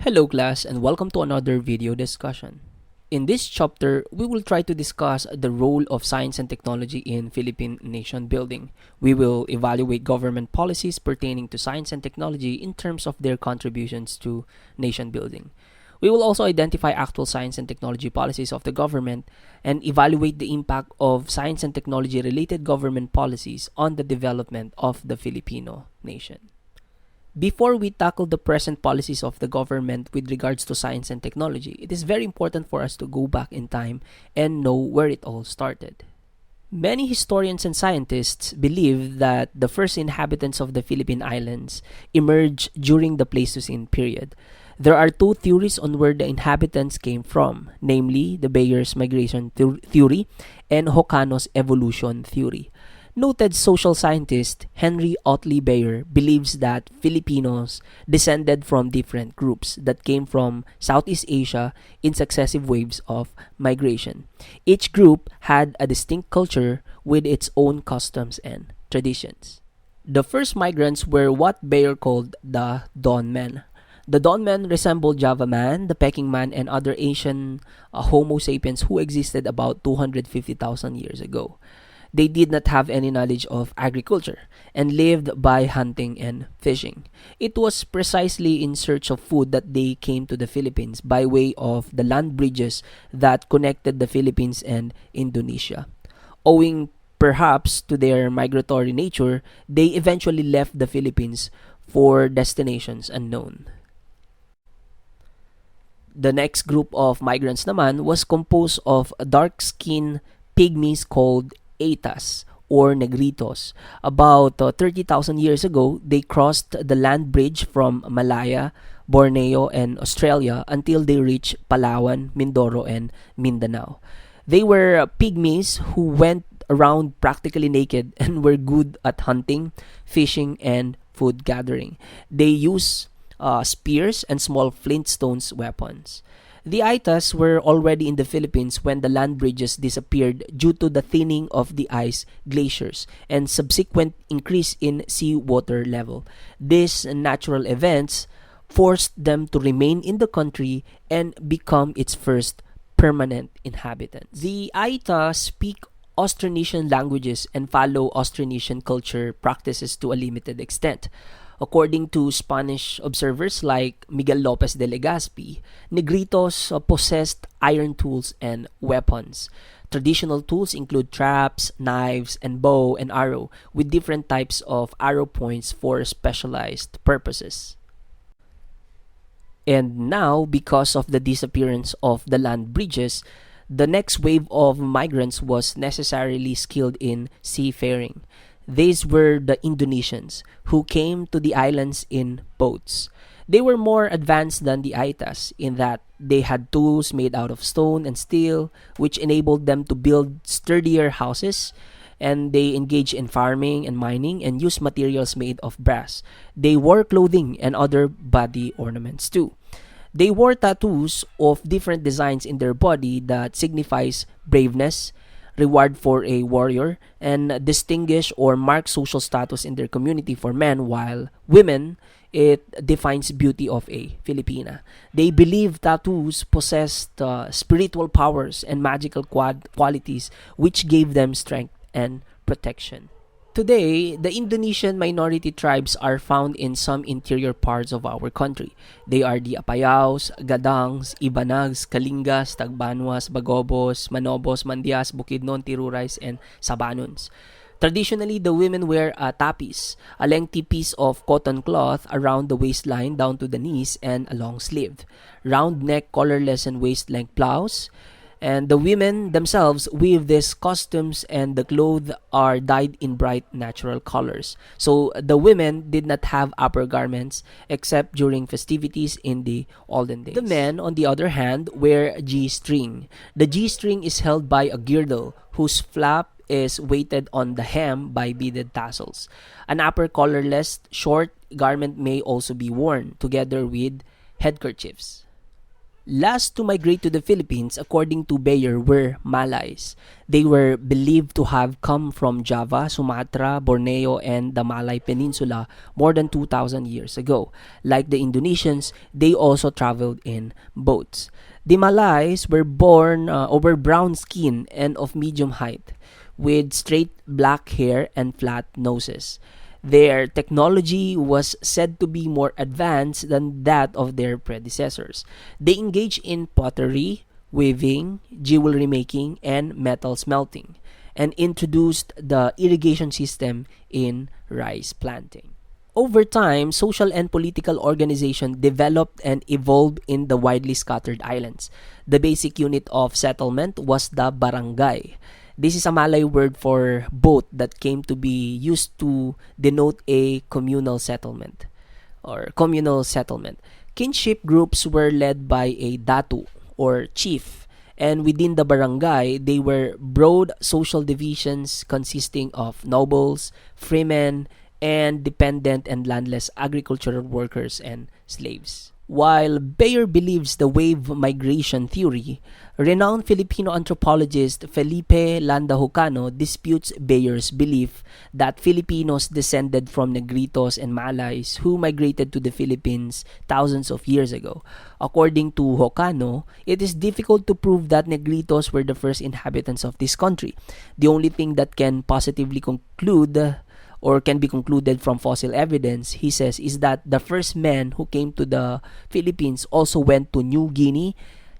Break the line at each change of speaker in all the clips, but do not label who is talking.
Hello class and welcome to another video discussion. In this chapter, we will try to discuss the role of science and technology in Philippine nation building. We will evaluate government policies pertaining to science and technology in terms of their contributions to nation building. We will also identify actual science and technology policies of the government and evaluate the impact of science and technology related government policies on the development of the Filipino nation. Before we tackle the present policies of the government with regards to science and technology, it is very important for us to go back in time and know where it all started. Many historians and scientists believe that the first inhabitants of the Philippine Islands emerged during the Pleistocene period. There are two theories on where the inhabitants came from, namely the Bayer's migration theory and Hokano's evolution theory. Noted social scientist Henry Otley Beyer believes that Filipinos descended from different groups that came from Southeast Asia in successive waves of migration. Each group had a distinct culture with its own customs and traditions. The first migrants were what Beyer called the Dawn Men. The Dawn Men resembled Java Man, the Peking Man, and other Asian Homo sapiens who existed about 250,000 years ago. They did not have any knowledge of agriculture and lived by hunting and fishing. It was precisely in search of food that they came to the Philippines by way of the land bridges that connected the Philippines and Indonesia. Owing perhaps to their migratory nature, they eventually left the Philippines for destinations unknown. The next group of migrants naman was composed of dark-skinned pygmies called Aitas or Negritos. About 30,000 years ago, they crossed the land bridge from Malaya, Borneo, and Australia until they reached Palawan, Mindoro, and Mindanao. They were pygmies who went around practically naked and were good at hunting, fishing, and food gathering. They used spears and small flintstones weapons. The Aitas were already in the Philippines when the land bridges disappeared due to the thinning of the ice glaciers and subsequent increase in sea water level. These natural events forced them to remain in the country and become its first permanent inhabitants. The Aita speak Austronesian languages and follow Austronesian culture practices to a limited extent. According to Spanish observers like Miguel Lopez de Legazpi, Negritos possessed iron tools and weapons. Traditional tools include traps, knives, and bow and arrow, with different types of arrow points for specialized purposes. And now, because of the disappearance of the land bridges, the next wave of migrants was necessarily skilled in seafaring. These were the Indonesians, who came to the islands in boats. They were more advanced than the Aitas in that they had tools made out of stone and steel, which enabled them to build sturdier houses, and they engaged in farming and mining and used materials made of brass. They wore clothing and other body ornaments too. They wore tattoos of different designs in their body that signifies braveness, reward for a warrior, and distinguish or mark social status in their community for men, while women, it defines beauty of a Filipina. They believe tattoos possessed spiritual powers and magical qualities which gave them strength and protection. Today, the Indonesian minority tribes are found in some interior parts of our country. They are the Apayaws, Gadangs, Ibanags, Kalingas, Tagbanwas, Bagobos, Manobos, Mandias, Bukidnon, Tirurais, and Sabanons. Traditionally, the women wear tapis, a lengthy piece of cotton cloth around the waistline down to the knees and a long sleeve, round neck, collarless, and waist-length blouse. And the women themselves weave these costumes, and the clothes are dyed in bright natural colors. So the women did not have upper garments except during festivities in the olden days. The men, on the other hand, wear G-string. The G-string is held by a girdle whose flap is weighted on the hem by beaded tassels. An upper collarless short garment may also be worn together with headkerchiefs. Last to migrate to the Philippines, according to Bayer, were Malays. They were believed to have come from Java, Sumatra, Borneo, and the Malay Peninsula more than 2,000 years ago. Like the Indonesians, they also traveled in boats. The Malays were born over brown skin and of medium height, with straight black hair and flat noses. Their technology was said to be more advanced than that of their predecessors. They engaged in pottery, weaving, jewelry making, and metal smelting, and introduced the irrigation system in rice planting. Over time, social and political organization developed and evolved in the widely scattered islands. The basic unit of settlement was the barangay. This is a Malay word for boat that came to be used to denote a communal settlement or communal settlement. Kinship groups were led by a datu or chief, and within the barangay, they were broad social divisions consisting of nobles, freemen, and dependent and landless agricultural workers and slaves. While Bayer believes the wave migration theory, renowned Filipino anthropologist Felipe Landahocano disputes Bayer's belief that Filipinos descended from Negritos and Malays who migrated to the Philippines thousands of years ago. According to Hocano, it is difficult to prove that Negritos were the first inhabitants of this country. The only thing that can positively conclude or can be concluded from fossil evidence, he says, is that the first men who came to the Philippines also went to New Guinea,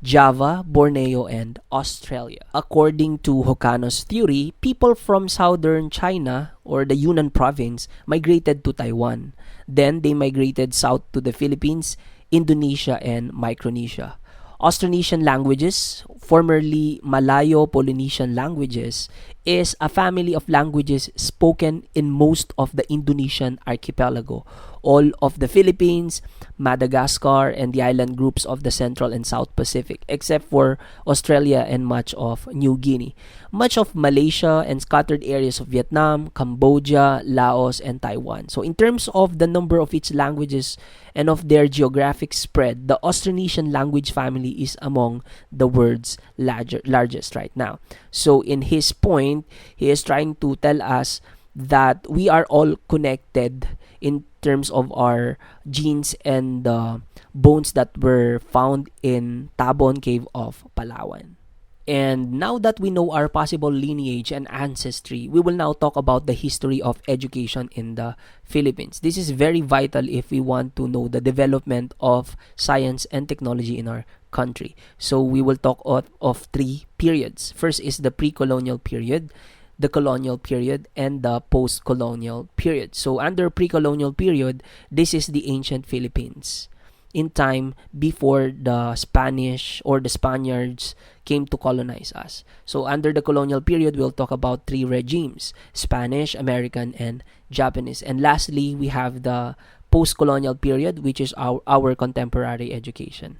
Java, Borneo, and Australia. According to Hocano's theory, people from southern China or the Yunnan province migrated to Taiwan. Then they migrated south to the Philippines, Indonesia, and Micronesia. Austronesian languages, formerly Malayo-Polynesian languages, is a family of languages spoken in most of the Indonesian archipelago, all of the Philippines, Madagascar, and the island groups of the Central and South Pacific, except for Australia and much of New Guinea. Much of Malaysia and scattered areas of Vietnam, Cambodia, Laos, and Taiwan. So in terms of the number of its languages and of their geographic spread, the Austronesian language family is among the world's largest right now. So in his point, he is trying to tell us that we are all connected in terms of our genes and the bones that were found in Tabon Cave of Palawan. And now that we know our possible lineage and ancestry, we will now talk about the history of education in the Philippines. This is very vital if we want to know the development of science and technology in our country. So we will talk of three periods. First is the pre-colonial period, the colonial period, and the post-colonial period. So under pre-colonial period, this is the ancient Philippines in time before the Spanish or the Spaniards came to colonize us. So under the colonial period, we'll talk about three regimes: Spanish, American, and Japanese. And lastly, we have the post-colonial period, which is our contemporary education.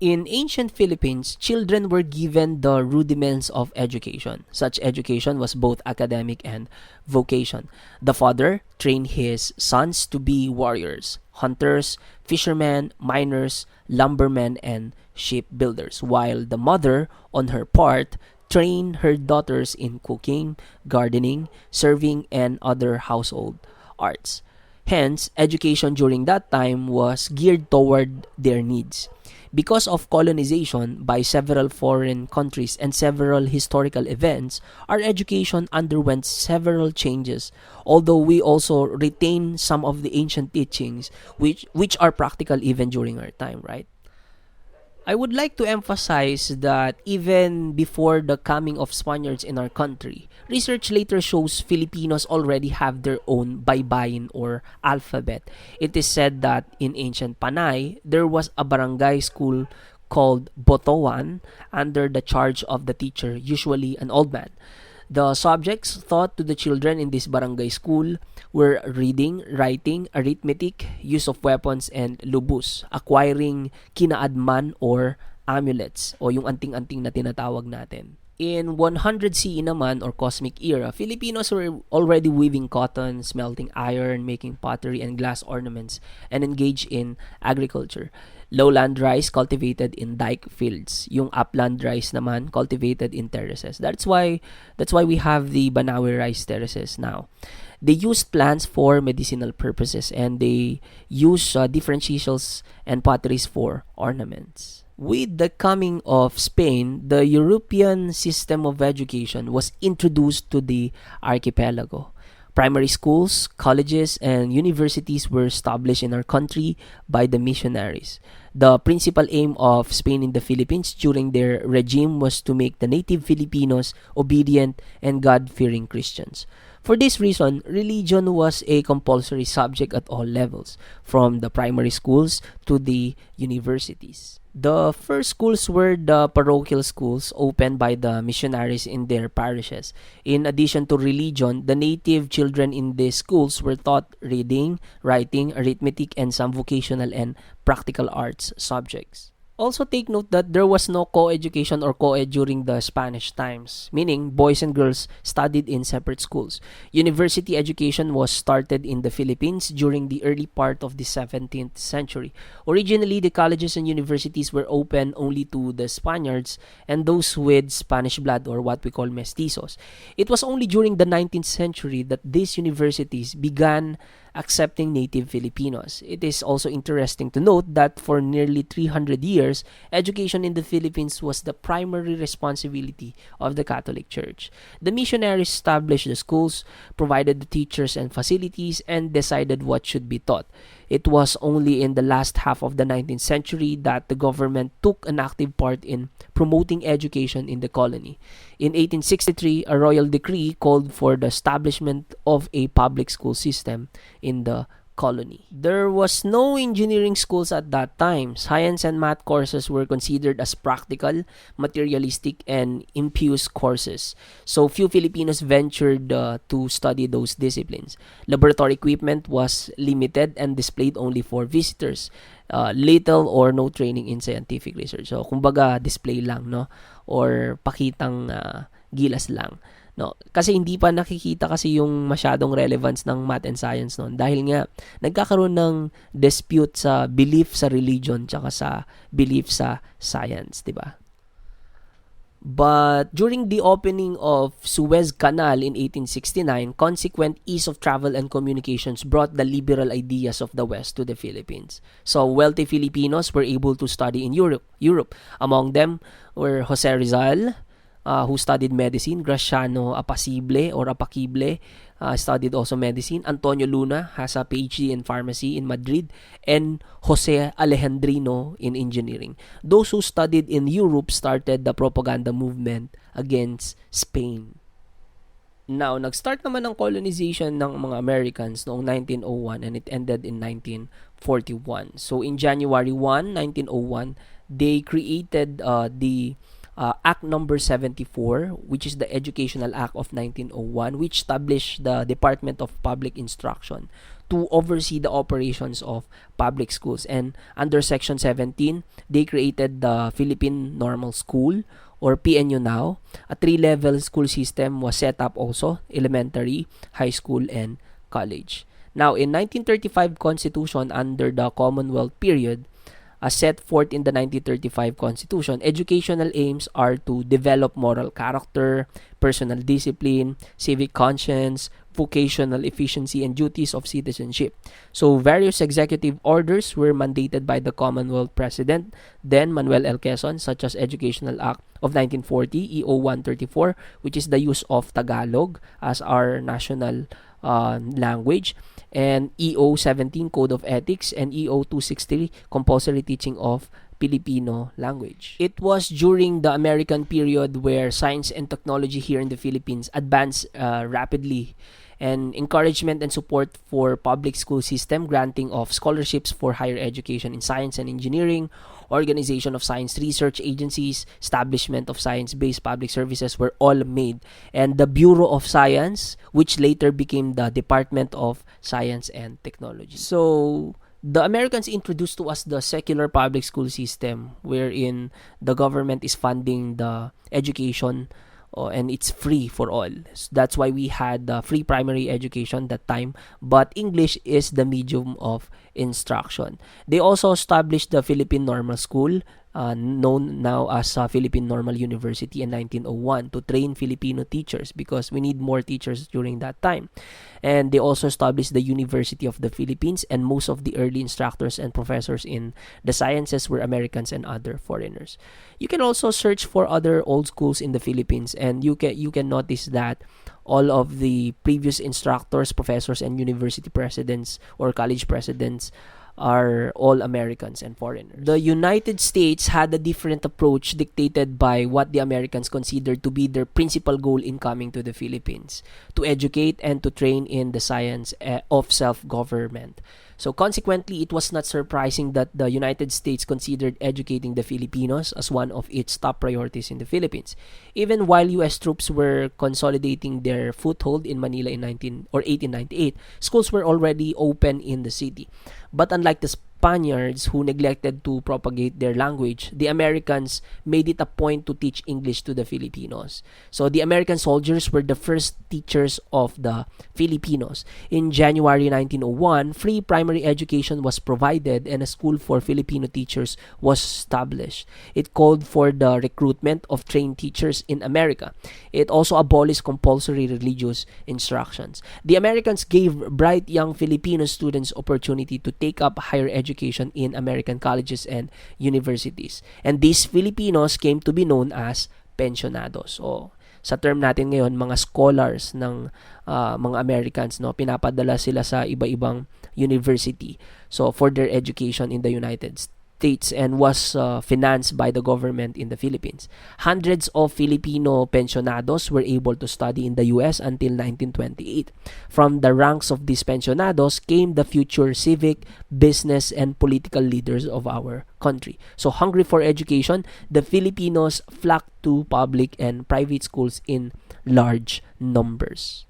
In ancient Philippines, children were given the rudiments of education. Such education was both academic and vocation. The father trained his sons to be warriors, hunters, fishermen, miners, lumbermen, and shipbuilders, while the mother, on her part, trained her daughters in cooking, gardening, serving, and other household arts. Hence, education during that time was geared toward their needs. Because of colonization by several foreign countries and several historical events, our education underwent several changes, although we also retain some of the ancient teachings which are practical even during our time, right? I would like to emphasize that even before the coming of Spaniards in our country, research later shows Filipinos already have their own baybayin or alphabet. It is said that in ancient Panay, there was a barangay school called Botoan under the charge of the teacher, usually an old man. The subjects taught to the children in this barangay school were reading, writing, arithmetic, use of weapons, and lubus, acquiring kinaadman or amulets o yung anting-anting na tinatawag natin. In 100 CE naman, or Cosmic Era, Filipinos were already weaving cotton, smelting iron, making pottery and glass ornaments, and engaged in agriculture. Lowland rice cultivated in dike fields. Yung upland rice naman cultivated in terraces. That's why we have the Banawe rice terraces now. They used plants for medicinal purposes, and they use different chisels and potteries for ornaments. With the coming of Spain, the European system of education was introduced to the archipelago. Primary schools, colleges, and universities were established in our country by the missionaries. The principal aim of Spain in the Philippines during their regime was to make the native Filipinos obedient and God-fearing Christians. For this reason, religion was a compulsory subject at all levels, from the primary schools to the universities. The first schools were the parochial schools opened by the missionaries in their parishes. In addition to religion, the native children in these schools were taught reading, writing, arithmetic, and some vocational and practical arts subjects. Also take note that there was no co-education or co-ed during the Spanish times, meaning boys and girls studied in separate schools. University education was started in the Philippines during the early part of the 17th century. Originally, the colleges and universities were open only to the Spaniards and those with Spanish blood, or what we call mestizos. It was only during the 19th century that these universities began accepting native Filipinos. It is also interesting to note that for nearly 300 years, education in the Philippines was the primary responsibility of the Catholic Church. The missionaries established the schools, provided the teachers and facilities, and decided what should be taught. It was only in the last half of the 19th century that the government took an active part in promoting education in the colony. In 1863, a royal decree called for the establishment of a public school system in the colony. There was no engineering schools at that time. Science and math courses were considered as practical, materialistic, and impious courses. So few Filipinos ventured to study those disciplines. Laboratory equipment was limited and displayed only for visitors. Little or no training in scientific research. So kumbaga display lang, no, or pakitang gilas lang. No, kasi hindi pa nakikita kasi yung masyadong relevance ng math and science noon, dahil nga nagkakaroon ng dispute sa belief sa religion tsaka sa belief sa science, 'di ba? But during the opening of Suez Canal in 1869, consequent ease of travel and communications brought the liberal ideas of the West to the Philippines. So wealthy Filipinos were able to study in Europe. Among them were Jose Rizal, who studied medicine. Graciano Apacible studied also medicine. Antonio Luna has a PhD in pharmacy in Madrid, and Jose Alejandrino in engineering. Those who studied in Europe started the propaganda movement against Spain. Now, nag-start naman ang colonization ng mga Americans noong 1901, and it ended in 1941. So in January 1, 1901, they created the Act number 74, which is the Educational Act of 1901, which established the Department of Public Instruction to oversee the operations of public schools. And under Section 17, they created the Philippine Normal School, or PNU now. A 3-level school system was set up also: elementary, high school, and college. Now, in 1935 Constitution, under the Commonwealth period, as set forth in the 1935 Constitution, educational aims are to develop moral character, personal discipline, civic conscience, vocational efficiency, and duties of citizenship. So various executive orders were mandated by the Commonwealth President, then Manuel L. Quezon, such as Educational Act of 1940, EO 134, which is the use of Tagalog as our national language, and EO 17, Code of Ethics, and EO 263, Compulsory Teaching of Filipino Language. It was during the American period where science and technology here in the Philippines advanced rapidly, and encouragement and support for public school system, granting of scholarships for higher education in science and engineering, organization of science research agencies, establishment of science-based public services were all made. And the Bureau of Science, which later became the Department of Science and Technology. So The Americans introduced to us the secular public school system wherein the government is funding the education, and it's free for all. That's why we had free primary education that time, but English is the medium of instruction. They also established the Philippine Normal School, known now as Philippine Normal University, in 1901 to train Filipino teachers because we need more teachers during that time. And they also established the University of the Philippines, and most of the early instructors and professors in the sciences were Americans and other foreigners. You can also search for other old schools in the Philippines, and you can notice that all of the previous instructors, professors, and university presidents or college presidents are all Americans and foreigners. The United States had a different approach dictated by what the Americans considered to be their principal goal in coming to the Philippines: to educate and to train in the science of self-government. So consequently, it was not surprising that the United States considered educating the Filipinos as one of its top priorities in the Philippines. Even while US troops were consolidating their foothold in Manila in 1898, schools were already open in the city. But unlike the Spaniards who neglected to propagate their language, the Americans made it a point to teach English to the Filipinos. So the American soldiers were the first teachers of the Filipinos. In January 1901, free primary education was provided and a school for Filipino teachers was established. It called for the recruitment of trained teachers in America. It also abolished compulsory religious instructions. The Americans gave bright young Filipino students opportunity to take up higher education in American colleges and universities. And these Filipinos came to be known as pensionados. O sa term natin ngayon, mga scholars ng mga Americans, no, pinapadala sila sa iba-ibang university so for their education in the United States, and was financed by the government in the Philippines. Hundreds of Filipino pensionados were able to study in the US until 1928. From the ranks of these pensionados came the future civic, business, and political leaders of our country. So hungry for education, the Filipinos flocked to public and private schools in large numbers.